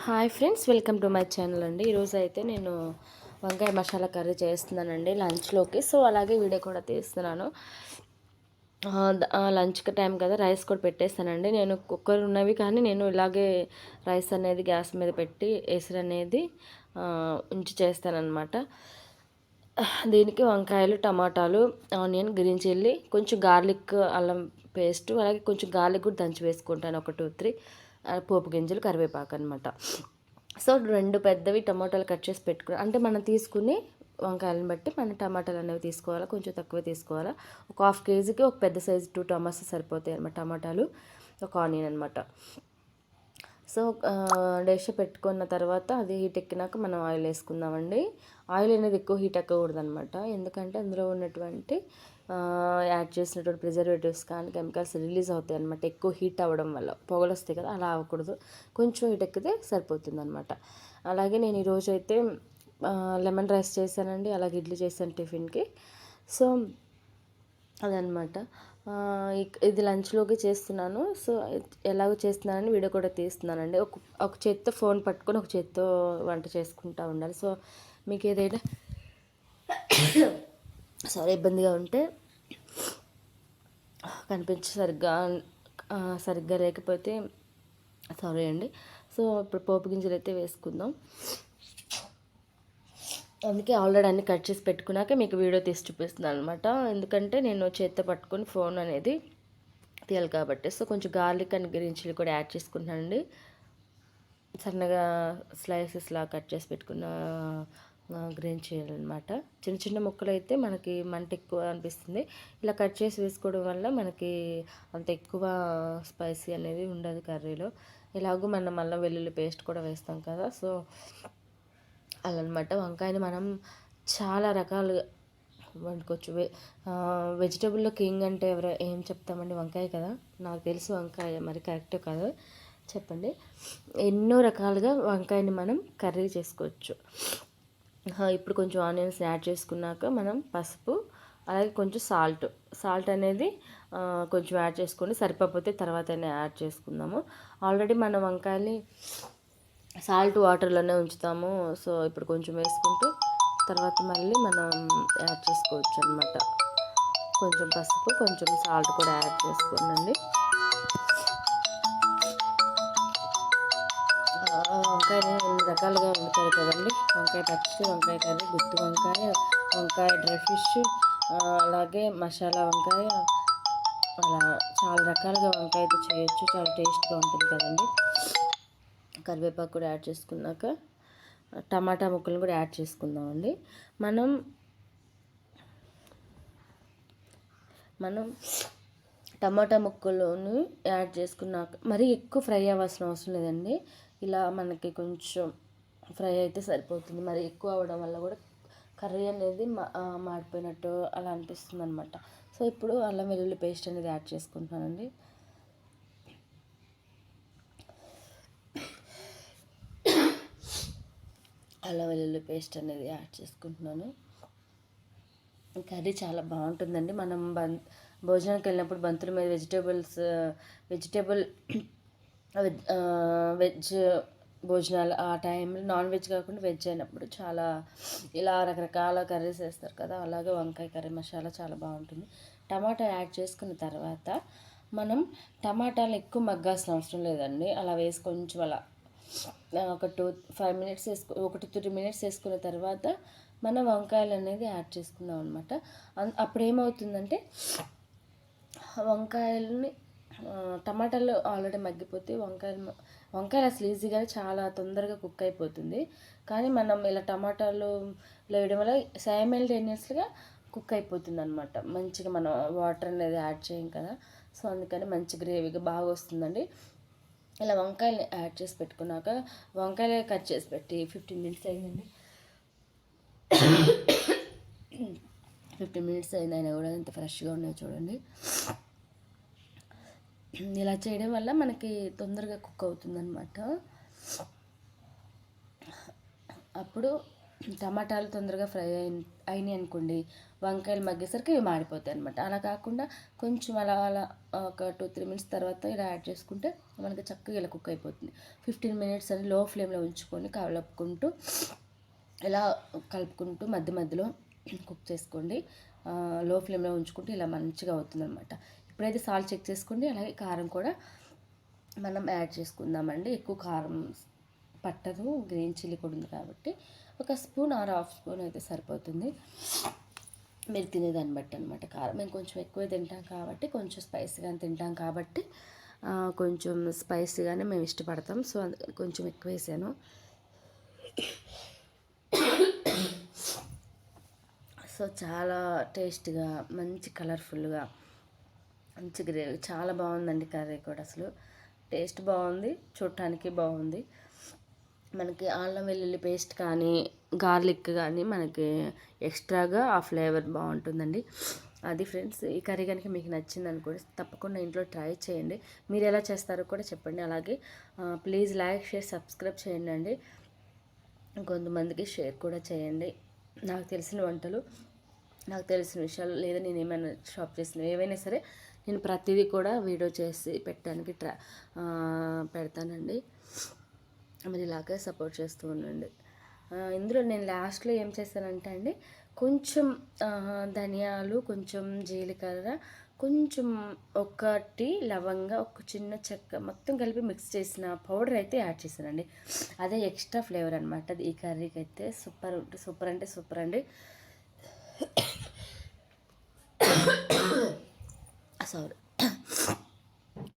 Hi friends, welcome to my channel అండి. ఈరోజు అయితే నేను వంకాయ మసాలా కర్రీ చేస్తున్నానండి లంచ్లోకి. సో అలాగే వీడియో కూడా తీస్తున్నాను. లంచ్కి టైం కదా, రైస్ కూడా పెట్టేస్తానండి. నేను కుక్కర్ ఉన్నవి కానీ నేను ఇలాగే రైస్ అనేది గ్యాస్ మీద పెట్టి ఎసరు అనేది ఉంచి చేస్తానన్నమాట. దీనికి వంకాయలు, టమాటాలు, ఆనియన్, గ్రీన్ చిల్లీ, కొంచెం గార్లిక్, అల్లం పేస్ట్, అలాగే కొంచెం గార్లిక్ కూడా దంచి వేసుకుంటాను, ఒక 2-3 పోపు గింజలు, కరివేపాకు అనమాట. సో 2 పెద్దవి టమాటాలు కట్ చేసి పెట్టుకున్నాను. అంటే మనం తీసుకుని వంకాయలను బట్టి మనం టమాటాలు అనేవి తీసుకోవాలా, కొంచెం తక్కువ తీసుకోవాలా. ఒక 1/2 కేజీకి ఒక పెద్ద సైజు 2 టమాటాస్ సరిపోతాయి అనమాట. టమాటాలు, ఒక ఆనియన్ అనమాట. సో డేష పెట్టుకున్న తర్వాత అది హీట్ ఎక్కినాక మనం ఆయిల్ వేసుకుందామండి. ఆయిల్ అనేది ఎక్కువ హీట్ ఎక్కకూడదు అనమాట. ఎందుకంటే అందులో ఉన్నటువంటి యాడ్ చేసినటువంటి ప్రిజర్వేటివ్స్ కానీ కెమికల్స్ రిలీజ్ అవుతాయి అనమాట. ఎక్కువ హీట్ అవ్వడం వల్ల పొగలు వస్తాయి కదా, అలా అవ్వకూడదు. కొంచెం హీట్ ఎక్కితే సరిపోతుంది అనమాట. అలాగే నేను ఈరోజు అయితే లెమన్ రైస్ చేశానండి, అలాగే ఇడ్లీ చేశాను టిఫిన్కి. సో అదనమాట. ఇది లంచ్లోకి చేస్తున్నాను. సో ఎలాగో చేస్తున్నానని వీడియో కూడా తీస్తున్నానండి. ఒక చేత్తో ఫోన్ పట్టుకొని ఒక చేత్తో వంట చేసుకుంటూ ఉండాలి. సో మీకు ఏదైనా ఇబ్బందిగా ఉంటే సరిగ్గా లేకపోతే సారీ అండి. సో ఇప్పుడు పోపు గింజలు అయితే వేసుకుందాం. అందుకే ఆల్రెడీ అన్ని కట్ చేసి పెట్టుకున్నాక మీకు వీడియో తీసి చూపిస్తున్నాను అనమాట. ఎందుకంటే నేను చేత్తో పట్టుకొని ఫోన్ అనేది తీయాలి కాబట్టి. సో కొంచెం గార్లిక్ అండ్ గ్రీన్ చిల్లీ కూడా యాడ్ చేసుకుంటానండి. సన్నగా స్లైసెస్లా కట్ చేసి పెట్టుకున్న గ్రీన్ చిల్లీ అనమాట. చిన్న చిన్న ముక్కలు అయితే మనకి మంట ఎక్కువ అనిపిస్తుంది. ఇలా కట్ చేసి వేసుకోవడం వల్ల మనకి అంత ఎక్కువ స్పైసీ అనేది ఉండదు కర్రీలో. ఇలాగూ మనం అల్లం వెల్లుల్లి పేస్ట్ కూడా వేస్తాం కదా. సో అలా అనమాట. వంకాయని మనం చాలా రకాలుగా వండుకోవచ్చు. వెజిటబుల్లో కింగ్ అంటే ఏం చెప్తామండి, వంకాయ కదా. నాకు తెలుసు వంకాయ మరి కరెక్ట్ కాదు చెప్పండి. ఎన్నో రకాలుగా వంకాయని మనం కర్రీ చేసుకోవచ్చు. ఇప్పుడు కొంచెం ఆనియన్స్ యాడ్ చేసుకున్నాక మనం పసుపు, అలాగే కొంచెం సాల్ట్ అనేది కొంచెం యాడ్ చేసుకోండి. సరిపోతే తర్వాత యాడ్ చేసుకుందాము. ఆల్రెడీ మనం వంకాయని సాల్ట్ వాటర్లోనే ఉంచుతాము. సో ఇప్పుడు కొంచెం వేసుకుంటూ తర్వాత మళ్ళీ మనం యాడ్ చేసుకోవచ్చు అనమాట. కొంచెం పసుపు, కొంచెం సాల్ట్ కూడా యాడ్ చేసుకోండి. వంకాయని ఎన్ని రకాలుగా వండుతారు కదండి. వంకాయ పచ్చి, వంకాయ కర్రీ, గుత్తి వంకాయ, వంకాయ డ్రై ఫిష్, అలాగే మసాలా వంకాయ, అలా చాలా రకాలుగా వంకాయ అయితే చేయొచ్చు. చాలా టేస్ట్గా ఉంటుంది కదండి. కరివేపాకు కూడా యాడ్ చేసుకున్నాక టమాటా ముక్కలను కూడా యాడ్ చేసుకుందామండి. మనం టమాటా ముక్కలను యాడ్ చేసుకున్నాక మరీ ఎక్కువ ఫ్రై అవ్వాల్సిన అవసరం లేదండి. ఇలా మనకి కొంచెం ఫ్రై అయితే సరిపోతుంది. మరి ఎక్కువ అవ్వడం వల్ల కూడా కర్రీ అనేది మాడిపోయినట్టు అలా అనిపిస్తుంది అనమాట. సో ఇప్పుడు అల్లం వెల్లుల్లి పేస్ట్ అనేది యాడ్ చేసుకుంటున్నానండి. అల్లం వెల్లుల్లి పేస్ట్ అనేది యాడ్ చేసుకుంటున్నాను. కర్రీ చాలా బాగుంటుందండి. మనం భోజనానికి వెళ్ళినప్పుడు బంతుల మీద వెజ్ భోజనాలు ఆ టైంలో నాన్ వెజ్ కాకుండా వెజ్ అయినప్పుడు చాలా ఇలా రకరకాల కర్రీస్ వేస్తారు కదా. అలాగే వంకాయ కర్రీ మసాలా చాలా బాగుంటుంది. టమాటా యాడ్ చేసుకున్న తర్వాత మనం టమాటాలు ఎక్కువ మగ్గాల్సిన అవసరం లేదండి. అలా వేసి కొంచెం అలా ఒక 2-5 మినిట్స్ ఒక 2-3 మినిట్స్ వేసుకున్న తర్వాత మనం వంకాయలు అనేది యాడ్ చేసుకున్నాం అనమాట. అప్పుడు ఏమవుతుందంటే వంకాయలని టమాటాలు ఆల్రెడీ మగ్గిపోతే వంకాయలు అసలు ఈజీగా చాలా తొందరగా కుక్ అయిపోతుంది. కానీ మనం ఇలా టమాటాలు వేయడం వల్ల సైమల్టేనియస్గా కుక్ అయిపోతుంది అనమాట. మంచిగా మనం వాటర్ అనేది యాడ్ చేయం కదా. సో అందుకని మంచి గ్రేవీగా బాగా వస్తుందండి. ఇలా వంకాయలు యాడ్ చేసి పెట్టుకున్నాక వంకాయలు కట్ చేసి పెట్టి 15 మినిట్స్ అయిందండి. 15 మినిట్స్ అయిందైనా కూడా ఎంత ఫ్రెష్గా ఉన్నాయో చూడండి. ఇలా చేయడం వల్ల మనకి తొందరగా కుక్ అవుతుందన్నమాట. అప్పుడు టమాటాలు తొందరగా అయినాయి అనుకోండి, వంకాయలు మగ్గేసరికి ఇవి మాడిపోతాయి అనమాట. అలా కాకుండా కొంచెం అలా అలా ఒక 2-3 మినిట్స్ తర్వాత ఇలా యాడ్ చేసుకుంటే మనకి చక్కగా ఇలా కుక్ అయిపోతుంది. 15 మినిట్స్ అని లో ఫ్లేమ్లో ఉంచుకొని కలుపుకుంటూ ఇలా కలుపుకుంటూ మధ్య మధ్యలో కుక్ చేసుకోండి. లో ఫ్లేమ్లో ఉంచుకుంటే ఇలా మంచిగా అవుతుంది అనమాట. ఇప్పుడైతే సాల్ట్ చెక్ చేసుకోండి. అలాగే కారం కూడా మనం యాడ్ చేసుకుందామండి. ఎక్కువ కారం పట్టదు, గ్రీన్ చిల్లీ కూడా ఉంది కాబట్టి ఒక స్పూన్ ఆర్ హాఫ్ స్పూన్ అయితే సరిపోతుంది. మీరు తినేదాన్ని బట్టి అనమాట. కారం మేము కొంచెం ఎక్కువ తింటాం కాబట్టి, కొంచెం స్పైసీగా తింటాం కాబట్టి కొంచెం స్పైసీగానే మేము ఇష్టపడతాం. సో అందుకని కొంచెం ఎక్కువ వేసాను. సో చాలా టేస్ట్గా, మంచి కలర్ఫుల్గా, మంచి గ్రేవీ, చాలా బాగుందండి కర్రీ కూడా. అసలు టేస్ట్ బాగుంది, చూడటానికి బాగుంది. మనకి అల్లం వెల్లుల్లి పేస్ట్ కానీ గార్లిక్ కానీ మనకి ఎక్స్ట్రాగా ఆ ఫ్లేవర్ బాగుంటుందండి. అది ఫ్రెండ్స్, ఈ కర్రీ కనుక మీకు నచ్చింది అనుకోండి, తప్పకుండా ఇంట్లో ట్రై చేయండి. మీరు ఎలా చేస్తారో కూడా చెప్పండి. అలాగే ప్లీజ్ లైక్, షేర్, సబ్స్క్రైబ్ చేయండి అండి. కొంతమందికి షేర్ కూడా చేయండి. నాకు తెలిసిన వంటలు, నాకు తెలిసిన విషయాలు, లేదా నేను ఏమైనా షాప్ చేసిన ఏవైనా సరే నేను ప్రతిదీ కూడా వీడియో చేసి పెట్టడానికి పెడతానండి. మరి ఇలాగే సపోర్ట్ చేస్తూ ఉండండి. ఇందులో నేను లాస్ట్లో ఏం చేశానంటే అండి, కొంచెం ధనియాలు, కొంచెం జీలకర్ర, కొంచెం ఒకటి లవంగా, ఒక చిన్న చెక్క మొత్తం కలిపి మిక్స్ చేసిన పౌడర్ అయితే యాడ్ చేశానండి. అదే ఎక్స్ట్రా ఫ్లేవర్ అనమాట. అది ఈ కర్రీకి అయితే సూపర్ సూపర్ అంటే సూపర్ అండి. సారీ.